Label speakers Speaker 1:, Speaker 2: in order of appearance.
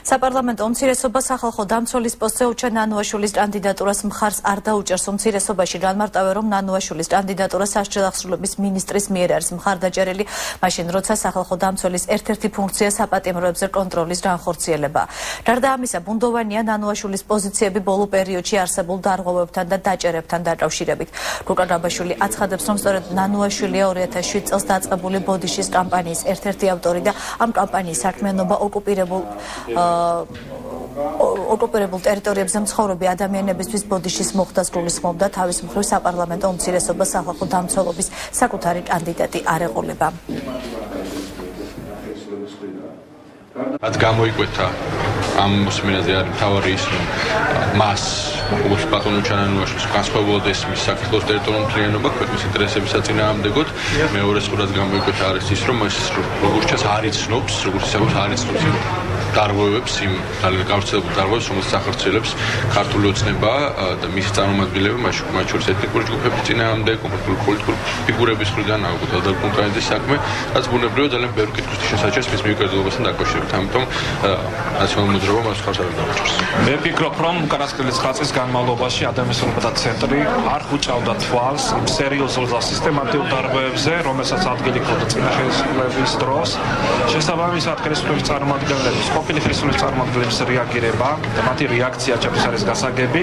Speaker 1: საპარლამენტო უმცირესობა სახალხო დამცველის პოსტზე უჩა ნანუაშვილის კანდიდატურას მხარს არ დაუჭერს. უმცირესობაში განმარტავენ, რომ ნანუაშვილის კანდიდატურა სასჯელ აღსრულების მინისტრის მიერ არის მხარდაჭერილი, მაშინ როცა სახალხო დამცველის ერთ-ერთი ფუნქცია საპატიმროებზე კონტროლის განხორციელება. გარდა ამისა, ბუნდოვანია ნანუაშვილის პოზიციები ბოლო პერიოდში არსებულ დარღვევებთან და დაჭერებთან დაკავშირებით. გუკა გაბაშვილი აცხადებს, რომ სწორედ ნანუაშვილია 2007 წელს დაწყებული ბოდიშის კამპანიის ერთ-ერთი ავტორი და ამ კამპანიის საქმიანობა ოკუპირებულ ტერიტორიებზე მცხოვრები ადამიანებისთვის ბოდიშის მოხდას გულისხმობდა. თავის მხრივ საპარლამენტო უმცირესობა სახალხო დამცველობის საკუთარი კანდიდატი არ ეყოლება.
Speaker 2: რაც გამოიკვეთა ამ მოსმენაზე არის მთავარი ის, რომ მას როგორც ბატონო ჩანანუაშვილს განსხვავებულად ესმის საქართველოს ტერიტორიული მთლიანობა ქვეყნის ინტერესების საწინააღმდეგოდ. მეორე სურათად გამოიკვეთა არის ის, რომ ეს როგორც ჩანს არ იცნობს დარღვევებს, იმ ძალიან გავრცელებულ დარღვევებს, რომელიც ახორციელებს ქართული ოცნება და მისი წარმომადგენლები, მათ შორის ეთნიკური ჯგუფების წინააღმდეგ, კონკრეტული პოლიტიკური ფიგურების მხრიდან, აღუდგენელ დაკომპანიის საქმე, რაც ბუნებრივია ძალიან ბევრი კითხვის შესაჩერს მის მიკროდელობასთან დაკავშირებით. ამიტომ ნაციონალური მოძრაობა მას ხარს არ დაუჭერს.
Speaker 3: მე ვფიქრობ, რომ უკანასკნელი 9 წლის განმავლობაში ადამიანთა ცენტრი არ ხუჭავდა თვალს იმ სერიოზულ და სისტემატიურ დარღვევებზე, რომელსაც ადგილი ჰქონდა წინა ხელისუფლების დროს. შესაბამისად, ხელისუფლების წარმომადგენლების ყოფილი ხელისუფლების წარმომადგენლების რეაგირება და მათი რეაქცია ჩემთვის არის გასაგები.